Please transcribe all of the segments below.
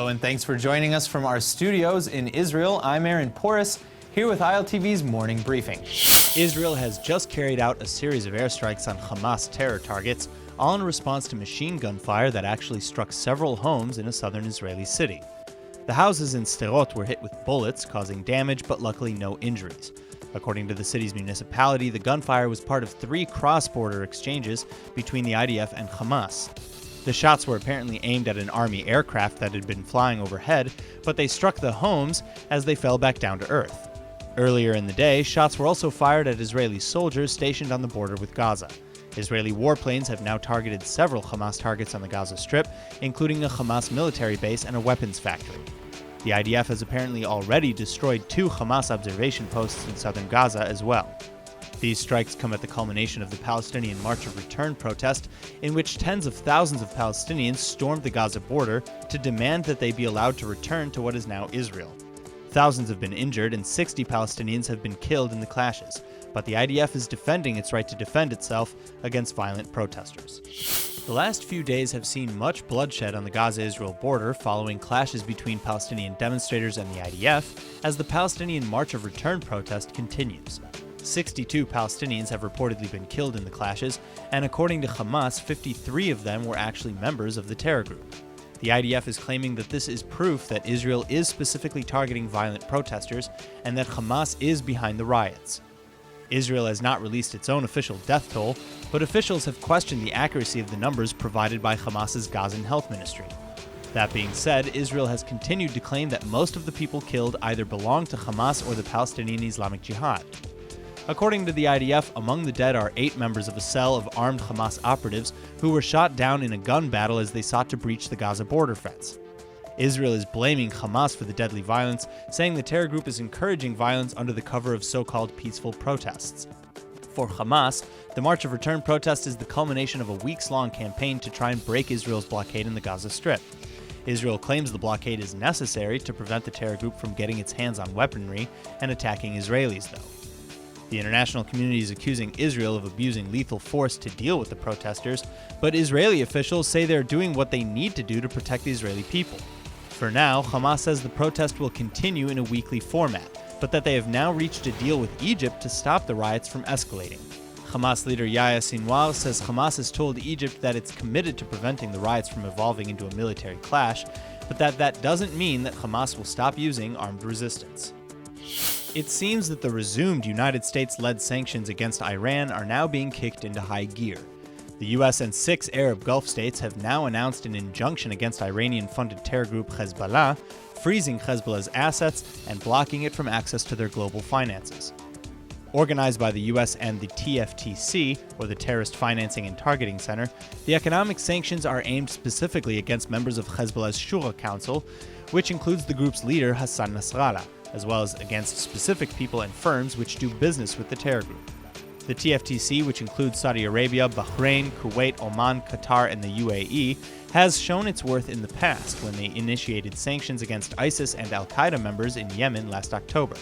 and thanks for joining us from our studios in Israel. I'm Aaron Porras, here with ILTV's Morning Briefing. Israel has just carried out a series of airstrikes on Hamas terror targets, all in response to machine gun fire that actually struck several homes in a southern Israeli city. The houses in Sderot were hit with bullets, causing damage but luckily no injuries. According to the city's municipality, the gunfire was part of 3 cross-border exchanges between the I.D.F. and Hamas. The shots were apparently aimed at an army aircraft that had been flying overhead, but they struck the homes as they fell back down to earth. Earlier in the day, shots were also fired at Israeli soldiers stationed on the border with Gaza. Israeli warplanes have now targeted several Hamas targets on the Gaza Strip, including a Hamas military base and a weapons factory. The IDF has apparently already destroyed 2 Hamas observation posts in southern Gaza as well. These strikes come at the culmination of the Palestinian March of Return protest, in which tens of thousands of Palestinians stormed the Gaza border to demand that they be allowed to return to what is now Israel. Thousands have been injured and 60 Palestinians have been killed in the clashes, but the IDF is defending its right to defend itself against violent protesters. The last few days have seen much bloodshed on the Gaza-Israel border following clashes between Palestinian demonstrators and the IDF as the Palestinian March of Return protest continues. 62 Palestinians have reportedly been killed in the clashes, and according to Hamas, 53 of them were actually members of the terror group. The IDF is claiming that this is proof that Israel is specifically targeting violent protesters and that Hamas is behind the riots. Israel has not released its own official death toll, but officials have questioned the accuracy of the numbers provided by Hamas's Gazan health ministry. That being said, Israel has continued to claim that most of the people killed either belong to Hamas or the Palestinian Islamic Jihad. According to the IDF, among the dead are 8 members of a cell of armed Hamas operatives who were shot down in a gun battle as they sought to breach the Gaza border fence. Israel is blaming Hamas for the deadly violence, saying the terror group is encouraging violence under the cover of so-called peaceful protests. For Hamas, the March of Return protest is the culmination of a weeks-long campaign to try and break Israel's blockade in the Gaza Strip. Israel claims the blockade is necessary to prevent the terror group from getting its hands on weaponry and attacking Israelis, though. The international community is accusing Israel of abusing lethal force to deal with the protesters, but Israeli officials say they're doing what they need to do to protect the Israeli people. For now, Hamas says the protest will continue in a weekly format, but that they have now reached a deal with Egypt to stop the riots from escalating. Hamas leader Yahya Sinwar says Hamas has told Egypt that it's committed to preventing the riots from evolving into a military clash, but that doesn't mean that Hamas will stop using armed resistance. It seems that the resumed United States-led sanctions against Iran are now being kicked into high gear. The US and 6 Arab Gulf states have now announced an injunction against Iranian-funded terror group HEZBOLLAH, freezing Hezbollah's assets and blocking it from access to their global finances. Organized by the US and the TFTC, or the Terrorist Financing and Targeting Center, the economic sanctions are aimed specifically against members of Hezbollah's Shura Council, which includes the group's leader Hassan Nasrallah, as well as against specific people and firms which do business with the terror group. The TFTC, which includes Saudi Arabia, Bahrain, Kuwait, Oman, Qatar, and the UAE, has shown its worth in the past when they initiated sanctions against ISIS and al-Qaeda members in Yemen last October.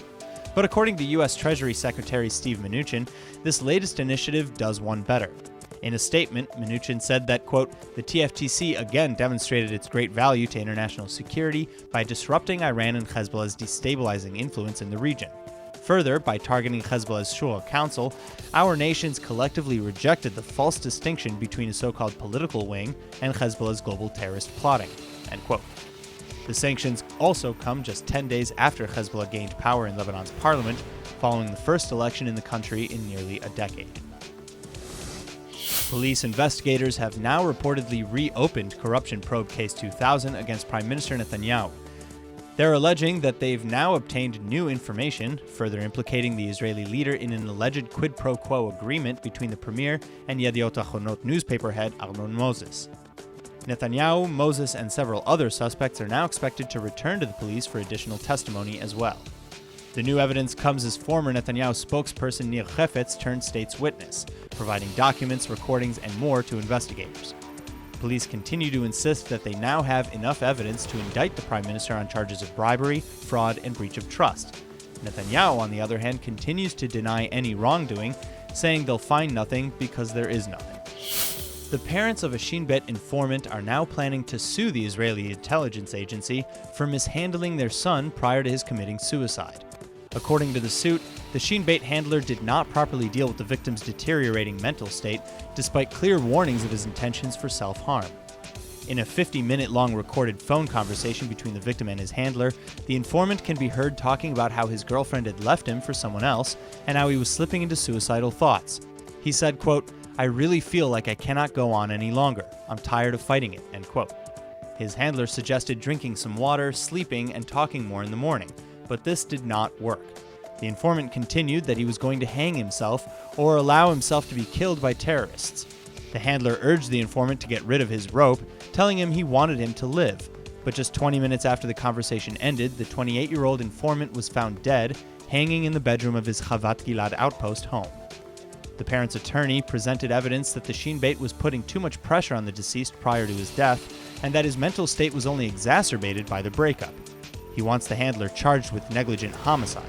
But according to U.S. Treasury Secretary Steve Mnuchin, this latest initiative does one better. In a statement, Mnuchin said that, quote, the TFTC again demonstrated its great value to international security by disrupting Iran and Hezbollah's destabilizing influence in the region. Further, by targeting Hezbollah's Shura Council, our nations collectively rejected the false distinction between a so-called political wing and Hezbollah's global terrorist plotting, end quote. The sanctions also come just 10 days after Hezbollah gained power in Lebanon's parliament, following the first election in the country in nearly a decade. Police investigators have now reportedly reopened Corruption Probe Case 2000 against Prime Minister Netanyahu. They're alleging that they've now obtained new information, further implicating the Israeli leader in an alleged quid pro quo agreement between the premier and Yediot Ahronot newspaper head Arnon Moses. Netanyahu, Moses, and several other suspects are now expected to return to the police for additional testimony as well. The new evidence comes as former Netanyahu spokesperson Nir Hefetz turned state's witness, providing documents, recordings, and more to investigators. Police continue to insist that they now have enough evidence to indict the prime minister on charges of bribery, fraud, and breach of trust. Netanyahu, on the other hand, continues to deny any wrongdoing, saying they'll find nothing because there is nothing. The parents of a Shin Bet informant are now planning to sue the Israeli intelligence agency for mishandling their son prior to his committing suicide. According to the suit, the Shin Bet handler did not properly deal with the victim's deteriorating mental state, despite clear warnings of his intentions for self-harm. In a 50-minute-long recorded phone conversation between the victim and his handler, the informant can be heard talking about how his girlfriend had left him for someone else and how he was slipping into suicidal thoughts. He said, quote, "I really feel like I cannot go on any longer. I'm tired of fighting it," end quote. His handler suggested drinking some water, sleeping, and talking more in the morning, but this did not work. The informant continued that he was going to hang himself or allow himself to be killed by terrorists. The handler urged the informant to get rid of his rope, telling him he wanted him to live. But just 20 minutes after the conversation ended, the 28-year-old informant was found dead, hanging in the bedroom of his Chavat Gilad outpost home. The parent's attorney presented evidence that the Shin Bet was putting too much pressure on the deceased prior to his death, and that his mental state was only exacerbated by the breakup. He wants the handler charged with negligent homicide.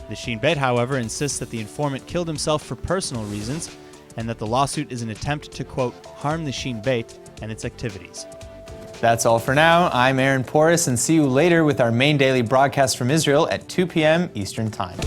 The Shin Bet, however, insists that the informant killed himself for personal reasons, and that the lawsuit is an attempt to, quote, harm the Shin Bet and its activities. That's all for now. I'm Aaron Porras, and see you later with our main daily broadcast from Israel at 2 p.m. Eastern Time.